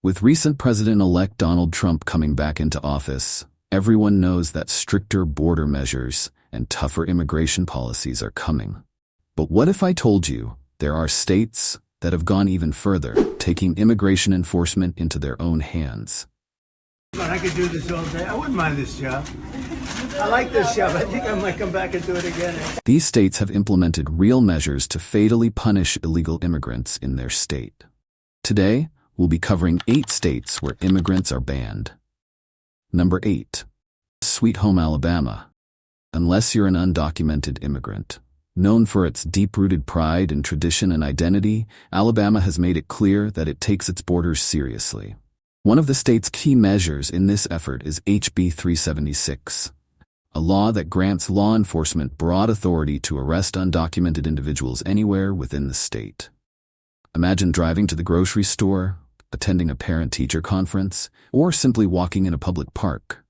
With recent President-elect Donald Trump coming back into office, everyone knows that stricter border measures and tougher immigration policies are coming. But what if I told you there are states that have gone even further, taking immigration enforcement into their own hands? I could do this all day. I wouldn't mind this job. I like this job. I think I might come back and do it again. These states have implemented real measures to fatally punish illegal immigrants in their state. Today, we'll be covering 8 states where immigrants are banned. Number 8. Sweet Home Alabama. Unless you're an undocumented immigrant. Known for its deep-rooted pride in tradition and identity, Alabama has made it clear that it takes its borders seriously. One of the state's key measures in this effort is HB 376, a law that grants law enforcement broad authority to arrest undocumented individuals anywhere within the state. Imagine driving to the grocery store, attending a parent-teacher conference, or simply walking in a public park,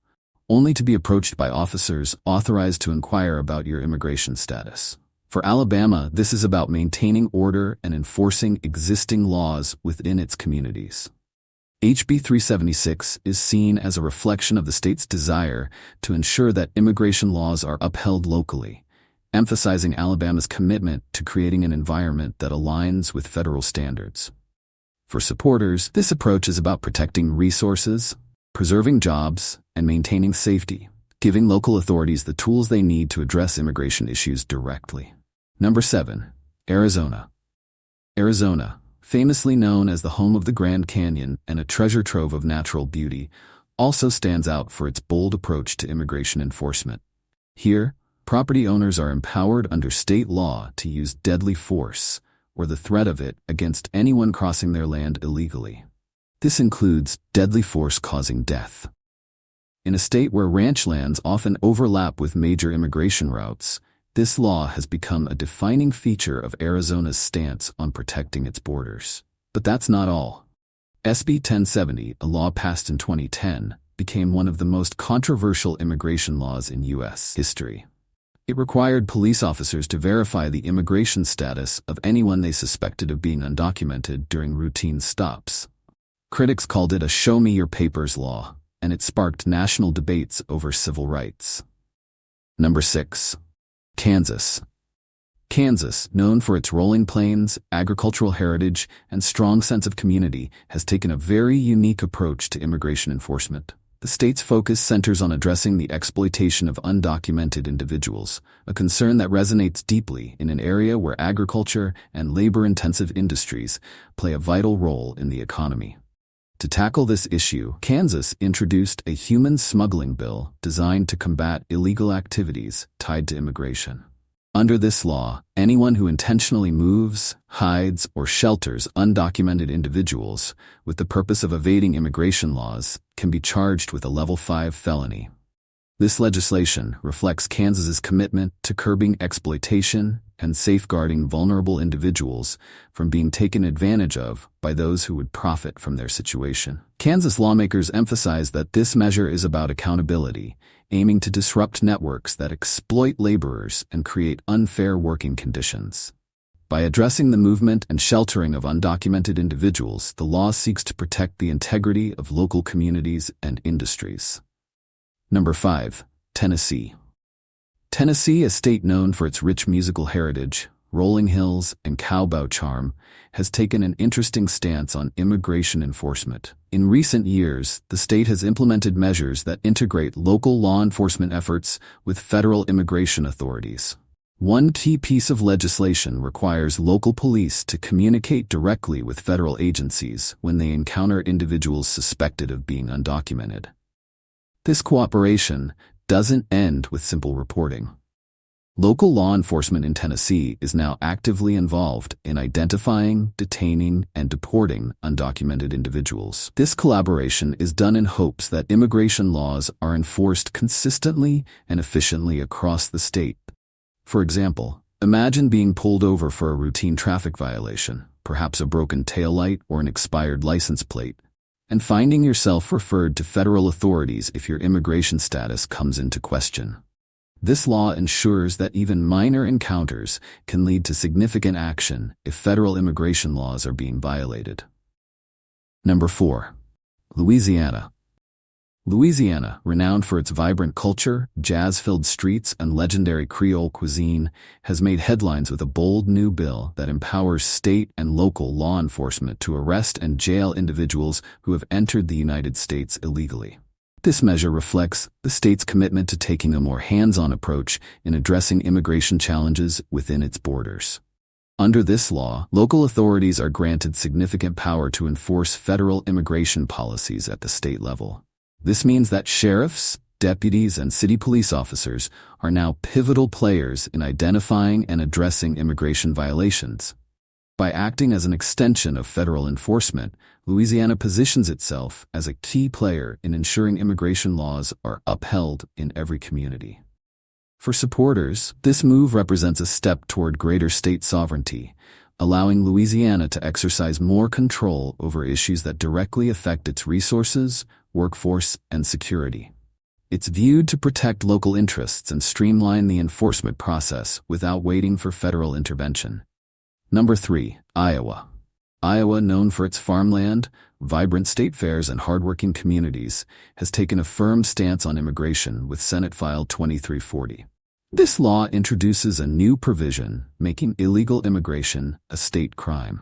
only to be approached by officers authorized to inquire about your immigration status. For Alabama, this is about maintaining order and enforcing existing laws within its communities. HB 376 is seen as a reflection of the state's desire to ensure that immigration laws are upheld locally, emphasizing Alabama's commitment to creating an environment that aligns with federal standards. For supporters, this approach is about protecting resources, preserving jobs, and maintaining safety, giving local authorities the tools they need to address immigration issues directly. Number 7. Arizona. Arizona, famously known as the home of the Grand Canyon and a treasure trove of natural beauty, also stands out for its bold approach to immigration enforcement. Here, property owners are empowered under state law to use deadly force, or the threat of it, against anyone crossing their land illegally. This includes deadly force causing death. In a state where ranch lands often overlap with major immigration routes, this law has become a defining feature of Arizona's stance on protecting its borders. But that's not all. SB 1070, a law passed in 2010, became one of the most controversial immigration laws in U.S. history. It required police officers to verify the immigration status of anyone they suspected of being undocumented during routine stops. Critics called it a show me your papers law, and it sparked national debates over civil rights. Number 6. Kansas. Kansas, known for its rolling plains, agricultural heritage, and strong sense of community, has taken a very unique approach to immigration enforcement. The state's focus centers on addressing the exploitation of undocumented individuals, a concern that resonates deeply in an area where agriculture and labor-intensive industries play a vital role in the economy. To tackle this issue, Kansas introduced a human smuggling bill designed to combat illegal activities tied to immigration. Under this law, anyone who intentionally moves, hides, or shelters undocumented individuals with the purpose of evading immigration laws can be charged with a Level 5 felony. This legislation reflects Kansas's commitment to curbing exploitation and safeguarding vulnerable individuals from being taken advantage of by those who would profit from their situation. Kansas lawmakers emphasize that this measure is about accountability, aiming to disrupt networks that exploit laborers and create unfair working conditions. By addressing the movement and sheltering of undocumented individuals, the law seeks to protect the integrity of local communities and industries. Number 5. Tennessee. Tennessee, a state known for its rich musical heritage, rolling hills, and cowboy charm, has taken an interesting stance on immigration enforcement. In recent years, the state has implemented measures that integrate local law enforcement efforts with federal immigration authorities. One key piece of legislation requires local police to communicate directly with federal agencies when they encounter individuals suspected of being undocumented. This cooperation doesn't end with simple reporting. Local law enforcement in Tennessee is now actively involved in identifying, detaining, and deporting undocumented individuals. This collaboration is done in hopes that immigration laws are enforced consistently and efficiently across the state. For example, imagine being pulled over for a routine traffic violation, perhaps a broken taillight or an expired license plate, and finding yourself referred to federal authorities if your immigration status comes into question. This law ensures that even minor encounters can lead to significant action if federal immigration laws are being violated. Number 4. Louisiana. Louisiana, renowned for its vibrant culture, jazz-filled streets, and legendary Creole cuisine, has made headlines with a bold new bill that empowers state and local law enforcement to arrest and jail individuals who have entered the United States illegally. This measure reflects the state's commitment to taking a more hands-on approach in addressing immigration challenges within its borders. Under this law, local authorities are granted significant power to enforce federal immigration policies at the state level. This means that sheriffs, deputies, and city police officers are now pivotal players in identifying and addressing immigration violations. By acting as an extension of federal enforcement, Louisiana positions itself as a key player in ensuring immigration laws are upheld in every community. For supporters, this move represents a step toward greater state sovereignty, allowing Louisiana to exercise more control over issues that directly affect its resources, workforce, and security. It's viewed to protect local interests and streamline the enforcement process without waiting for federal intervention. Number 3. Iowa. Iowa, known for its farmland, vibrant state fairs, and hardworking communities, has taken a firm stance on immigration with Senate File 2340. This law introduces a new provision making illegal immigration a state crime.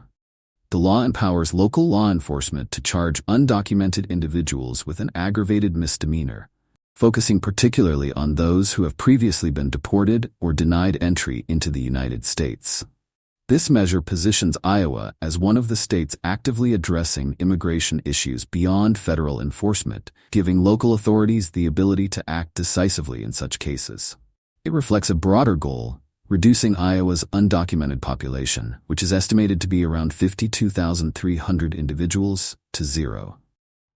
The law empowers local law enforcement to charge undocumented individuals with an aggravated misdemeanor, focusing particularly on those who have previously been deported or denied entry into the United States. This measure positions Iowa as one of the states actively addressing immigration issues beyond federal enforcement, giving local authorities the ability to act decisively in such cases. It reflects a broader goal: reducing Iowa's undocumented population, which is estimated to be around 52,300 individuals, to zero.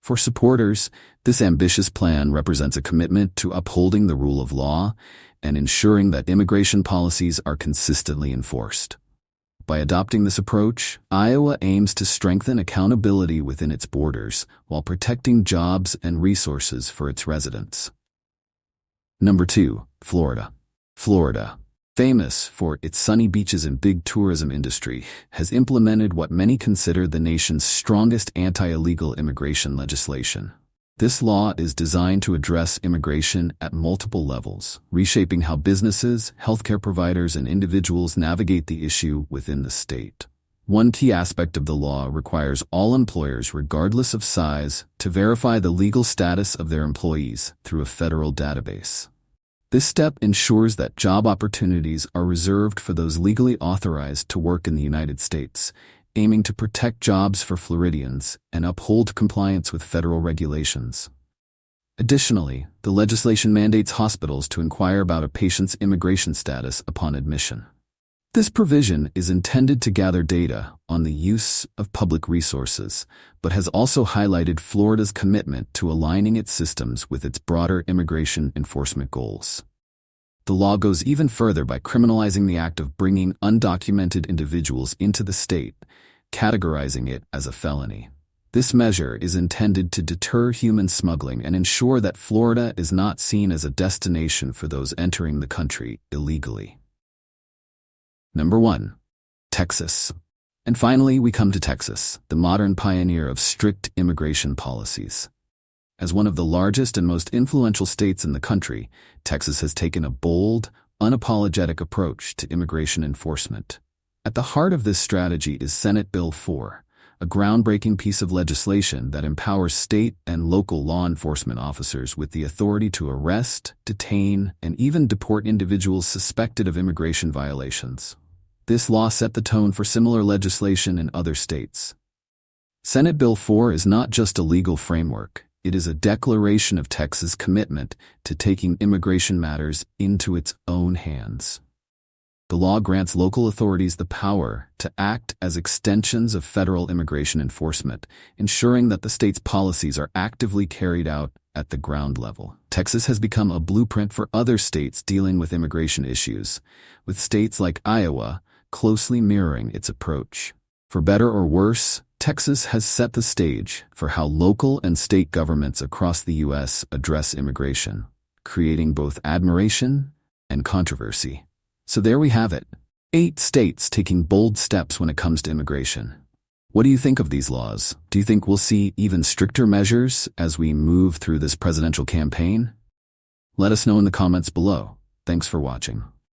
For supporters, this ambitious plan represents a commitment to upholding the rule of law and ensuring that immigration policies are consistently enforced. By adopting this approach, Iowa aims to strengthen accountability within its borders while protecting jobs and resources for its residents. Number 2. Florida. Florida, famous for its sunny beaches and big tourism industry, has implemented what many consider the nation's strongest anti-illegal immigration legislation. This law is designed to address immigration at multiple levels, reshaping how businesses, healthcare providers, and individuals navigate the issue within the state. One key aspect of the law requires all employers, regardless of size, to verify the legal status of their employees through a federal database. This step ensures that job opportunities are reserved for those legally authorized to work in the United States, aiming to protect jobs for Floridians and uphold compliance with federal regulations. Additionally, the legislation mandates hospitals to inquire about a patient's immigration status upon admission. This provision is intended to gather data on the use of public resources, but has also highlighted Florida's commitment to aligning its systems with its broader immigration enforcement goals. The law goes even further by criminalizing the act of bringing undocumented individuals into the state, categorizing it as a felony. This measure is intended to deter human smuggling and ensure that Florida is not seen as a destination for those entering the country illegally. Number 1. Texas. And finally, we come to Texas, the modern pioneer of strict immigration policies. As one of the largest and most influential states in the country, Texas has taken a bold, unapologetic approach to immigration enforcement. At the heart of this strategy is Senate Bill 4, a groundbreaking piece of legislation that empowers state and local law enforcement officers with the authority to arrest, detain, and even deport individuals suspected of immigration violations. This law set the tone for similar legislation in other states. Senate Bill 4 is not just a legal framework, it is a declaration of Texas' commitment to taking immigration matters into its own hands. The law grants local authorities the power to act as extensions of federal immigration enforcement, ensuring that the state's policies are actively carried out at the ground level. Texas has become a blueprint for other states dealing with immigration issues, with states like Iowa closely mirroring its approach. For better or worse, Texas has set the stage for how local and state governments across the U.S. address immigration, creating both admiration and controversy. So there we have it. 8 states taking bold steps when it comes to immigration. What do you think of these laws? Do you think we'll see even stricter measures as we move through this presidential campaign? Let us know in the comments below. Thanks for watching.